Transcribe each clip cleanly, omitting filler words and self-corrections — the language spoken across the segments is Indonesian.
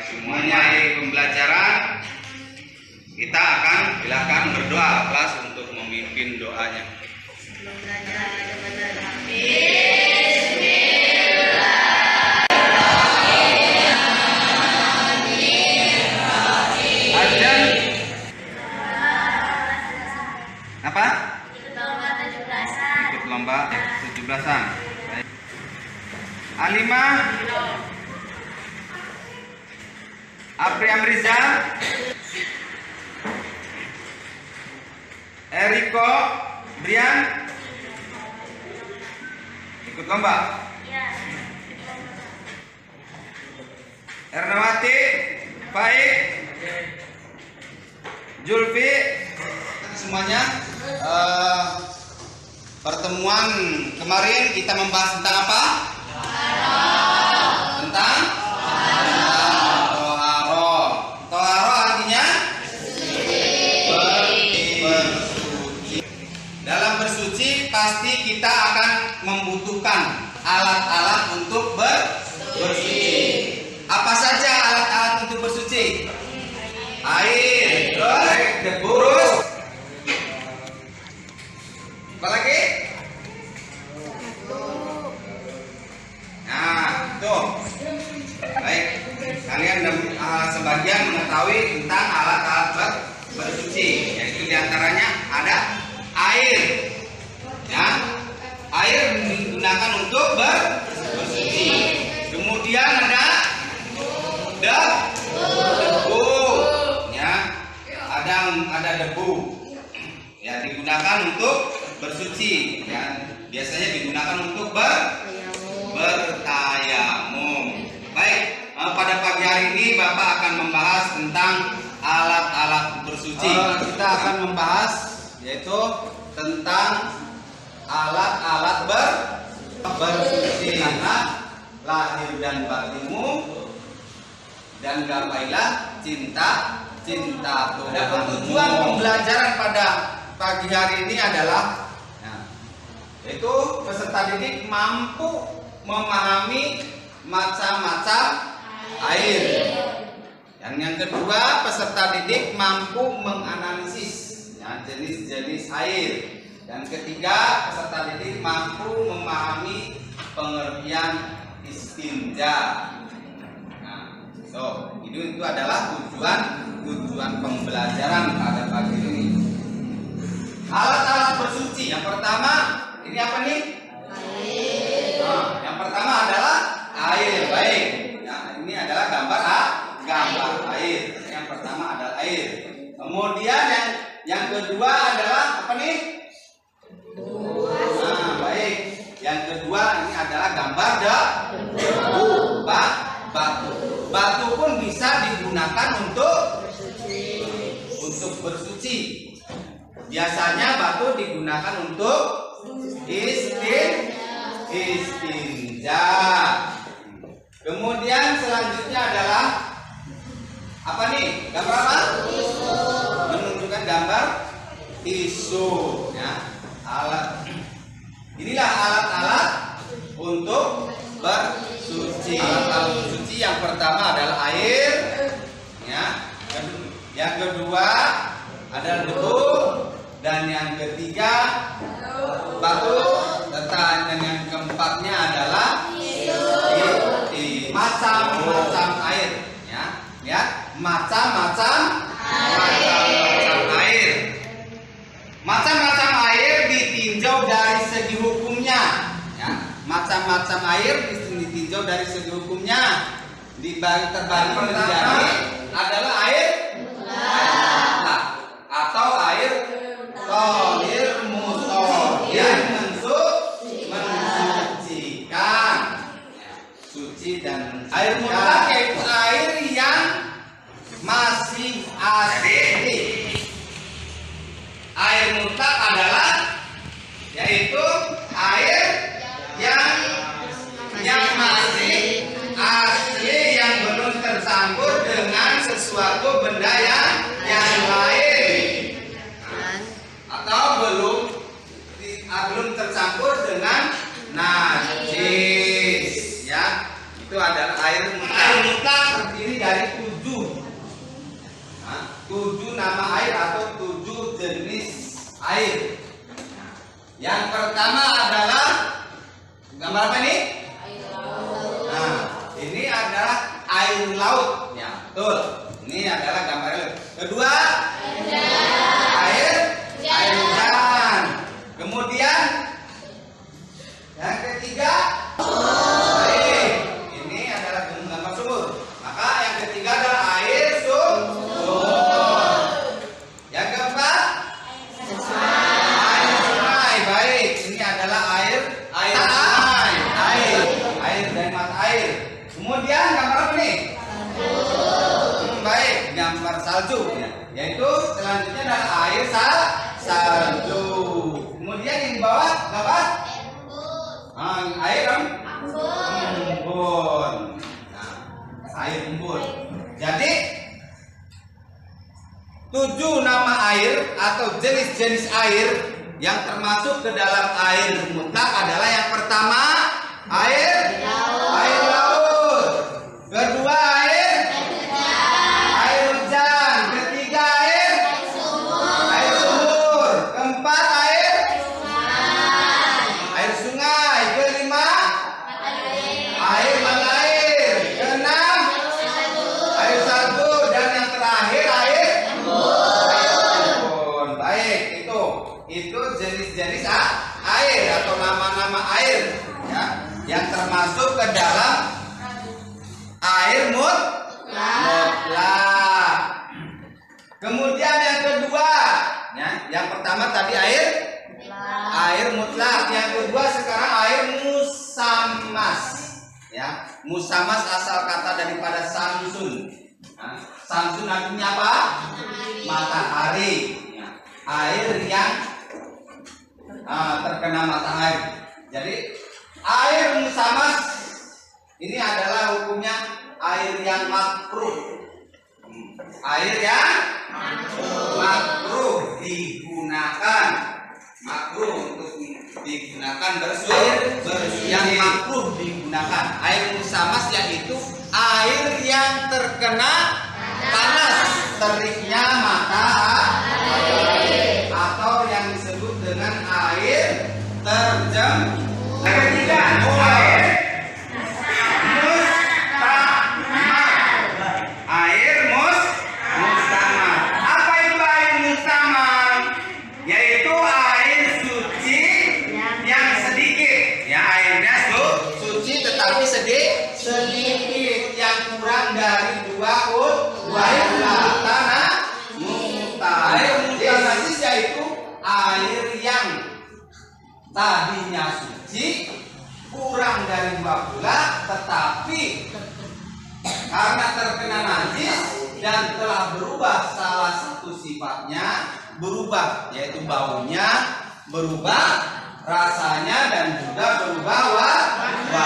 semuanya di pembelajaran, kita akan silakan berdoa kelas untuk memimpin doanya. Azan apa? Ikut lomba 17-an. Alimah, Apri Amrizal, Eriko, Brian, ikut lomba. Ernawati, Baik, Julfi, semuanya. Pertemuan kemarin kita membahas tentang apa? Tentang toharo. Toharo artinya bersuci. Dalam bersuci pasti kita akan membutuhkan alat-alat untuk bersuci. Apa saja alat-alat untuk bersuci? Air, debu, apa lagi? Nah, tuh. Baik, kalian sebagian mengetahui tentang alat-alat bersuci, yaitu diantaranya ada air. Ya, air digunakan untuk bersuci. Kemudian ada debu. Ya, ada debu. Ya, digunakan untuk bersuci, ya, biasanya digunakan untuk bertayamum. Baik, pada pagi hari ini Bapak akan membahas tentang alat-alat bersuci. Kita akan membahas yaitu tentang alat-alat bersuci. Karena lahir dan batinmu dan gapailah cinta Tuhan. Tujuan pembelajaran pada pagi hari ini adalah yaitu peserta didik mampu memahami macam-macam air. Yang kedua, peserta didik mampu menganalisis jenis-jenis air. Dan ketiga, peserta didik mampu memahami pengertian istinja. Itu adalah tujuan pembelajaran pada pagi ini. Alat-alat bersuci yang pertama. Ini apa nih? Air. Yang pertama adalah air. Baik. Ya, ini adalah gambar air. Yang pertama adalah air. Kemudian yang kedua adalah apa nih? Baik. Yang kedua ini adalah gambar debu. Batu. Batu pun bisa digunakan untuk bersuci. Biasanya batu digunakan untuk istinja. Kemudian selanjutnya adalah apa nih? Gambar apa? Menunjukkan gambar tisu. Ya, inilah alat-alat untuk bersuci. Alat-alat bersuci yang pertama adalah air. Ya. Yang kedua adalah debu. Dan yang ketiga batu, dan yang keempatnya adalah macam-macam air. Ya, lihat macam-macam air. Macam-macam air ditinjau dari segi hukumnya. Ya, macam-macam air ditinjau dari segi hukumnya. Terbagi menjadi adalah air atau air tohir mutohir, mensucikan, suci dan air mutlak yaitu air yang masih asli. Air mutlak adalah yaitu air yang masih asli, yang belum tercampur dengan sesuatu benda yang lain, atau belum tercampur dengan najis. Ya, itu adalah air mutlak. Air mutlak terdiri dari 7. Nah, 7 nama air atau 7 jenis air. Yang pertama adalah gambar apa ini? Nah, ini adalah air laut. Ya, betul. Ini adalah gambar laut. Kedua, air hujan. Kemudian yang ketiga, ini adalah gambar sumur. Maka yang ketiga adalah air sumur. Yang keempat, air sungai. Baik, ini adalah air sungai. Air dari mata air. Kemudian gambar apa nih? Baik, gambar salju. Yaitu selanjutnya adalah air salju. Kemudian yang di bawah gambar air embun. Nah, air embun. Jadi 7 nama air atau jenis-jenis air yang termasuk ke dalam air mutlak adalah yang pertama air laut. Kedua air hujan. Ketiga air sumur. Keempat air sungai. Kelima air mata air. Keenam air salju. Dan yang terakhir air embun. Baik, itu jenis-jenis air atau nama-nama air ya, yang termasuk ke dalam air mutlak. Kemudian yang kedua, ya, yang pertama tadi air mutlak. Yang kedua sekarang air musamas. Ya, musamas asal kata daripada samsun. Nah, samsun artinya apa? Matahari. Ya, air yang terkena matahari. Jadi air musamas ini adalah hukumnya air yang makruh. Air yang makruh digunakan. Makruh untuk digunakan yang makruh digunakan. Air musamas yaitu air yang terkena panas teriknya matahari atau yang disebut dengan air terjemur. Ketiga, air mustamar. Apa itu air mustamar? Yaitu air suci yang sedikit. Ya, airnya suci tetapi sedikit, yang kurang dari 2 tanah muta. Air mutanasis yaitu air yang tadinya suci kurang dari 2 pula, tetapi karena terkena najis dan telah berubah salah satu sifatnya, berubah yaitu baunya, berubah rasanya, dan juga berubah warnanya.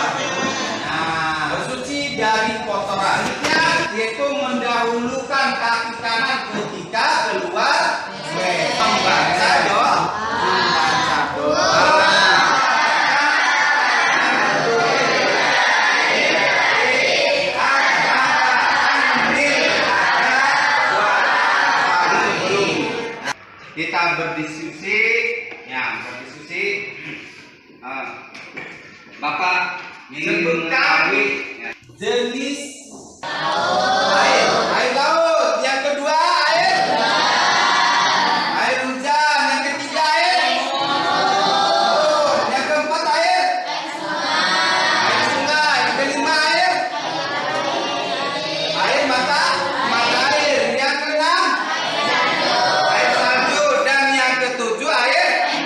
Bersuci dari kotorannya yaitu mendahulukan kaki kanan ketika keluar membaca doa. Kita berdiskusi, ya Bapak sebutkan jenis air laut. Yang kedua air hujan. Yang ketiga air yang keempat air sungai. Yang kelima air mata air. Yang keenam air salju. Dan yang ketujuh air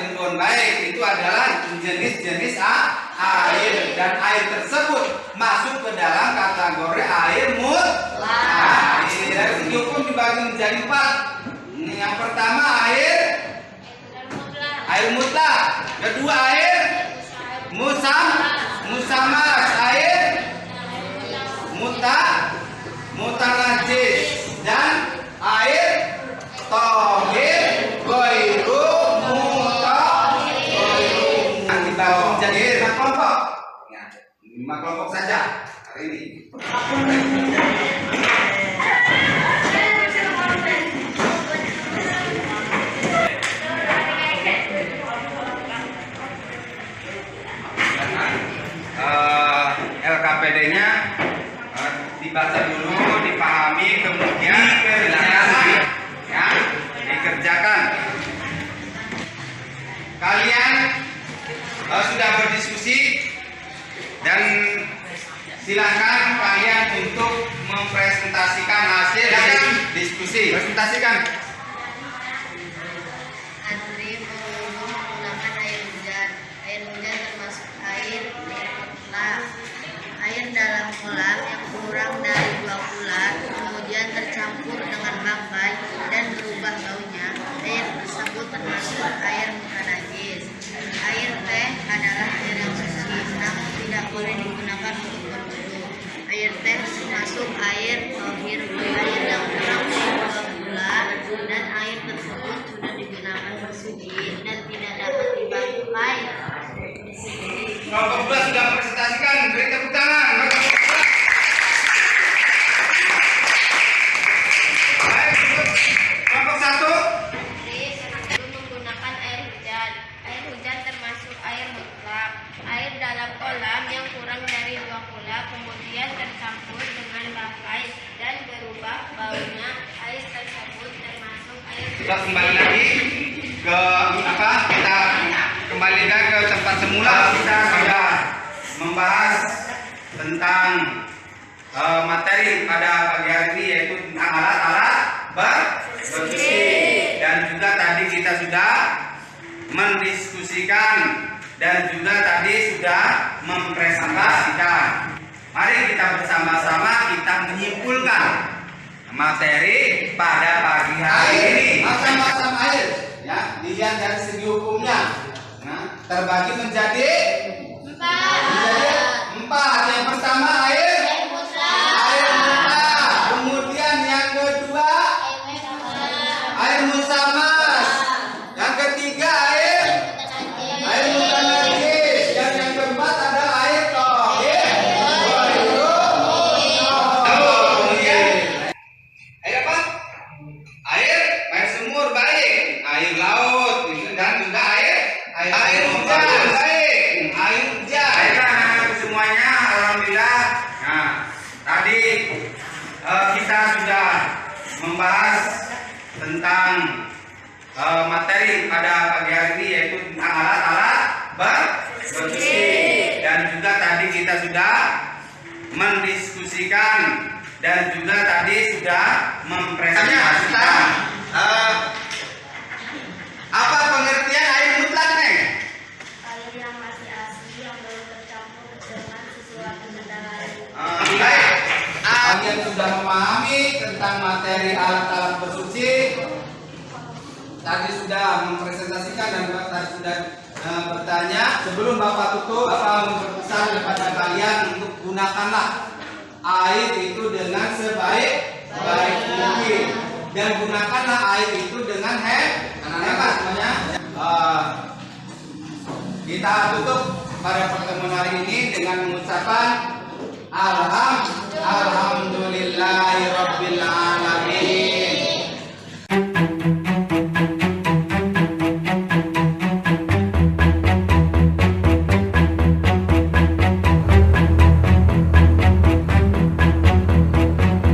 embun. Baik, itu adalah jenis-jenis air, dan air tersebut masuk ke dalam kategori air mutlak. Air hukum dibagi menjadi 4. Yang pertama air mutlak. Kedua air musamas. Air mutanajis. Dan air tohir goiru mutohir. Dibagi menjadi 5 kelompok. 5 kelompok saja hari ini. LKPD-nya dibaca dulu, dipahami, kemudian silakan ya dikerjakan. Kalian sudah berdiskusi dan silakan kalian untuk mempresentasikan hasil dari diskusi. Presentasikan. Andri mengunduh menggunakan air hujan. Air hujan termasuk air mutlak. Air dalam kolam yang kurang dari 2 bulan kemudian tercampur dengan bangkai dan berubah baunya. Air tersebut termasuk air mutanajis. Air teh adalah air yang suci, namun tidak boleh digunakan untuk berwudu. Air teh termasuk air tauhir, air yang kurang dari 2 bulan dan air tersebut sudah digunakan bersuci dan tidak dapat dipakai. Kelompok 2 sudah presentasikan, beri tepuk tangan. Baik, kelompok 1. Menggunakan air hujan. Air hujan termasuk air mutlak. Air dalam kolam yang kurang dari 2 bulan kemudian tercampur dengan bangkai dan berubah baunya. Air tersebut termasuk air. Kita kembali lagi ke apa? Kita kembalikan ke tempat semula. Kita sudah membahas tentang materi pada pagi hari ini, yaitu tentang alat-alat bersuci, dan juga tadi kita sudah mendiskusikan dan juga tadi sudah mempresentasikan. Mari kita bersama-sama kita menyimpulkan materi pada pagi hari ini. Macam-macam air, ya, dilihat dari segi hukumnya. Nah, terbagi menjadi 4. Yang pertama air mutlak. Kemudian yang kedua air musamas. Yang ketiga air mutanajis. Dan yang keempat adalah air tauhir. Air apa? Air sumur baik, air laut dan juga air hujan baik, air hujan. Baiklah semuanya, alhamdulillah. Nah, tadi kita sudah membahas tentang materi pada pagi hari ini, yaitu tentang alat-alat bersuci, dan juga tadi kita sudah mendiskusikan dan juga tadi sudah mempresentasikan apa pengertian air mutlak nih? Air yang masih asli yang belum tercampur dengan sesuatu benda lain. Baik, kalian sudah memahami tentang materi alat-alat bersuci. Tadi sudah mempresentasikan dan tadi sudah bertanya. Sebelum Bapak tutup, Bapak berpesan kepada kalian untuk gunakanlah air itu dengan sebaik mungkin, dan gunakanlah air itu dengan hemat semuanya. Kita tutup pada pertemuan hari ini dengan mengucapkan alhamdulillah.